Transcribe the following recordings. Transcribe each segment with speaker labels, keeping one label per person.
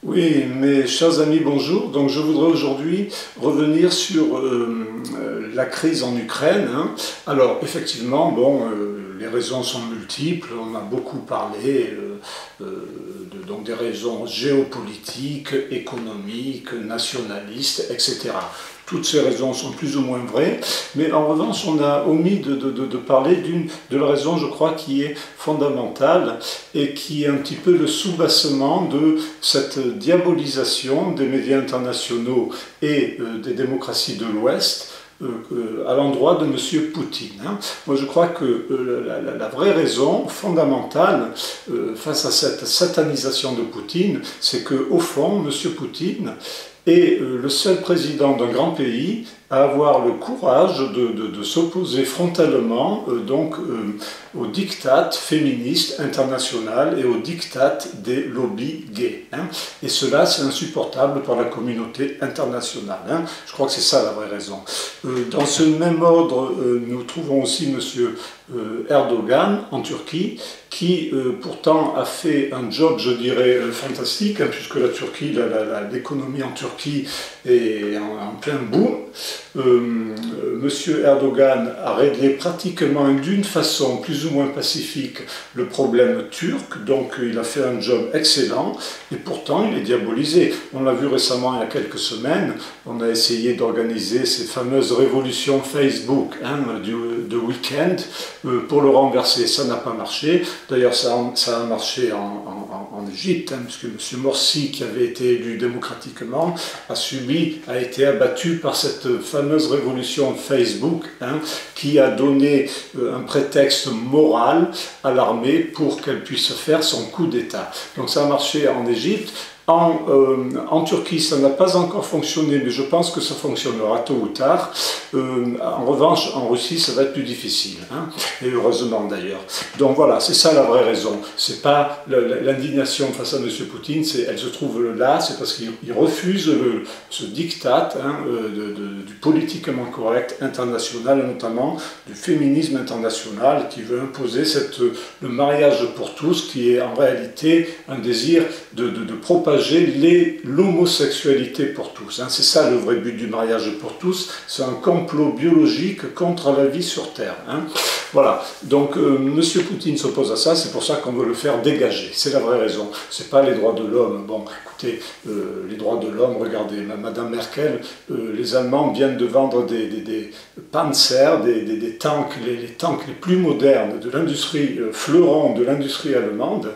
Speaker 1: Oui, mes chers amis, bonjour. Donc, je voudrais aujourd'hui revenir sur la crise en Ukraine, hein. Alors, effectivement, bon, les raisons sont multiples. On a beaucoup parlé donc des raisons géopolitiques, économiques, nationalistes, etc. Toutes ces raisons sont plus ou moins vraies, mais en revanche, on a omis de parler de la raison, je crois, qui est fondamentale et qui est un petit peu le soubassement de cette diabolisation des médias internationaux et des démocraties de l'Ouest à l'endroit de M. Poutine. Moi, je crois que la vraie raison fondamentale face à cette satanisation de Poutine, c'est qu'au fond, M. Poutine est le seul président d'un grand pays à avoir le courage de s'opposer frontalement au diktat féministe international et au diktat des lobbies gays. Et cela, c'est insupportable pour la communauté internationale. Je crois que c'est ça la vraie raison. Dans ce même ordre, nous trouvons aussi M. Erdogan en Turquie, qui pourtant a fait un job, je dirais, fantastique, puisque la Turquie, l'économie en Turquie est en plein boom. Monsieur Erdogan a réglé pratiquement d'une façon plus ou moins pacifique le problème turc, donc il a fait un job excellent, et pourtant il est diabolisé. On l'a vu récemment, il y a quelques semaines, on a essayé d'organiser ces fameuses révolutions Facebook de week-end pour le renverser. Ça n'a pas marché. D'ailleurs, ça a marché en Égypte, puisque M. Morsi, qui avait été élu démocratiquement, a été abattu par cette fameuse révolution Facebook, qui a donné un prétexte moral à l'armée pour qu'elle puisse faire son coup d'État. Donc ça a marché en Égypte. En Turquie, ça n'a pas encore fonctionné, mais je pense que ça fonctionnera tôt ou tard. En revanche, en Russie, ça va être plus difficile, et heureusement d'ailleurs. Donc voilà, c'est ça la vraie raison. C'est pas l'indignation face à M. Poutine, elle se trouve là, c'est parce qu'il refuse ce diktat du politiquement correct international, et notamment du féminisme international, qui veut imposer le mariage pour tous, qui est en réalité un désir de propager l'homosexualité pour tous. C'est ça le vrai but du mariage pour tous, c'est un complot biologique contre la vie sur Terre. Voilà, donc M. Poutine s'oppose à ça, c'est pour ça qu'on veut le faire dégager, c'est la vraie raison. C'est pas les droits de l'homme. Bon, écoutez, les droits de l'homme, regardez, Madame Merkel, les Allemands viennent de vendre des Panzer, des tanks, les tanks les plus modernes de l'industrie, fleurons de l'industrie allemande,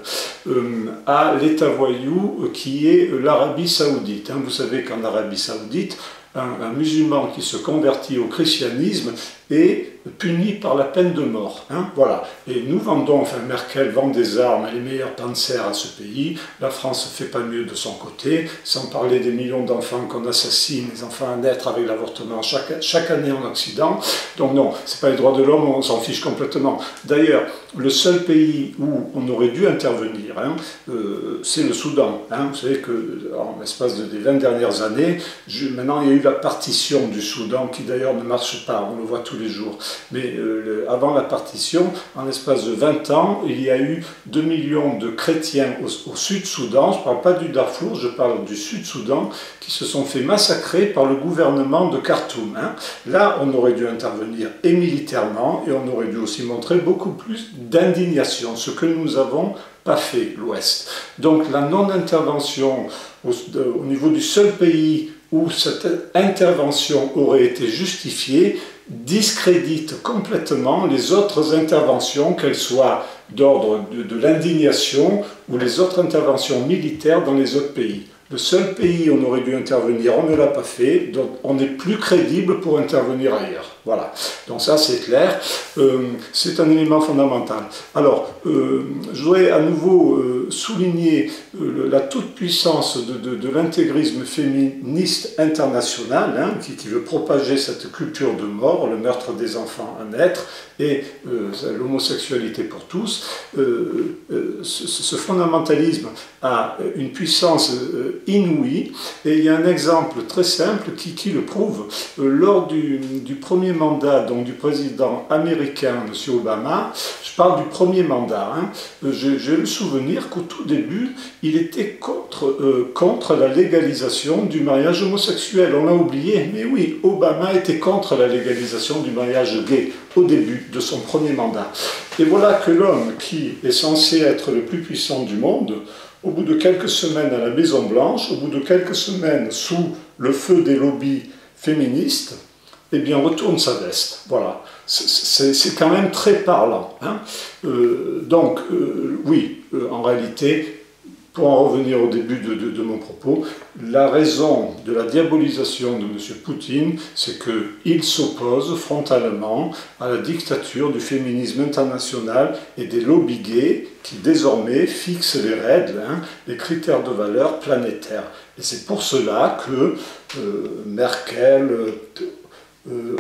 Speaker 1: à l'État voyou qui est l'Arabie Saoudite. Vous savez qu'en Arabie Saoudite, un musulman qui se convertit au christianisme est puni par la peine de mort. Voilà. Et nous vendons, Merkel vend des armes, les meilleurs Panzers à ce pays. La France ne fait pas mieux de son côté, sans parler des millions d'enfants qu'on assassine, les enfants à naître avec l'avortement chaque année en Occident. Donc non, c'est pas les droits de l'homme, on s'en fiche complètement. D'ailleurs, le seul pays où on aurait dû intervenir, c'est le Soudan. Vous savez qu'en l'espace des 20 dernières années, maintenant il y a eu la partition du Soudan, qui d'ailleurs ne marche pas, on le voit tous les jours. Mais avant la partition, en l'espace de 20 ans, il y a eu 2 millions de chrétiens au Sud-Soudan, je ne parle pas du Darfour, je parle du Sud-Soudan, qui se sont fait massacrer par le gouvernement de Khartoum. Là, on aurait dû intervenir et militairement, et on aurait dû aussi montrer beaucoup plus d'indignation, ce que nous n'avons pas fait, l'Ouest. Donc la non-intervention au niveau du seul pays où cette intervention aurait été justifiée discrédite complètement les autres interventions, qu'elles soient d'ordre de l'indignation ou les autres interventions militaires dans les autres pays. Le seul pays où on aurait dû intervenir, on ne l'a pas fait, donc on est plus crédible pour intervenir ailleurs. Voilà, donc ça c'est clair, c'est un élément fondamental. Alors, je voudrais à nouveau souligner la toute-puissance de l'intégrisme féministe international, qui veut propager cette culture de mort, le meurtre des enfants à naître et l'homosexualité pour tous. tous, ce fondamentalisme a une puissance inouïe, et il y a un exemple très simple qui le prouve. Lors du premier mandat donc, du président américain, M. Obama, je parle du premier mandat, hein, j'ai le souvenir qu'au tout début, il était contre la légalisation du mariage homosexuel. On l'a oublié, mais oui, Obama était contre la légalisation du mariage gay au début de son premier mandat. Et voilà que l'homme qui est censé être le plus puissant du monde, au bout de quelques semaines à la Maison-Blanche, au bout de quelques semaines sous le feu des lobbies féministes, eh bien retourne sa veste. Voilà. C'est quand même très parlant. Hein. Oui, en réalité, pour en revenir au début de mon propos, la raison de la diabolisation de M. Poutine, c'est qu'il s'oppose frontalement à la dictature du féminisme international et des lobbies gays qui désormais fixent les règles, hein, les critères de valeur planétaires. Et c'est pour cela que Merkel,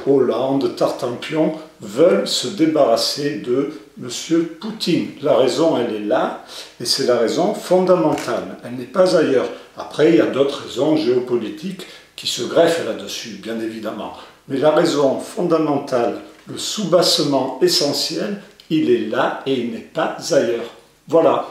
Speaker 1: Hollande, Tartampion veulent se débarrasser de M. Poutine. La raison, elle est là, et c'est la raison fondamentale. Elle n'est pas ailleurs. Après, il y a d'autres raisons géopolitiques qui se greffent là-dessus, bien évidemment. Mais la raison fondamentale, le soubassement essentiel, il est là et il n'est pas ailleurs. Voilà.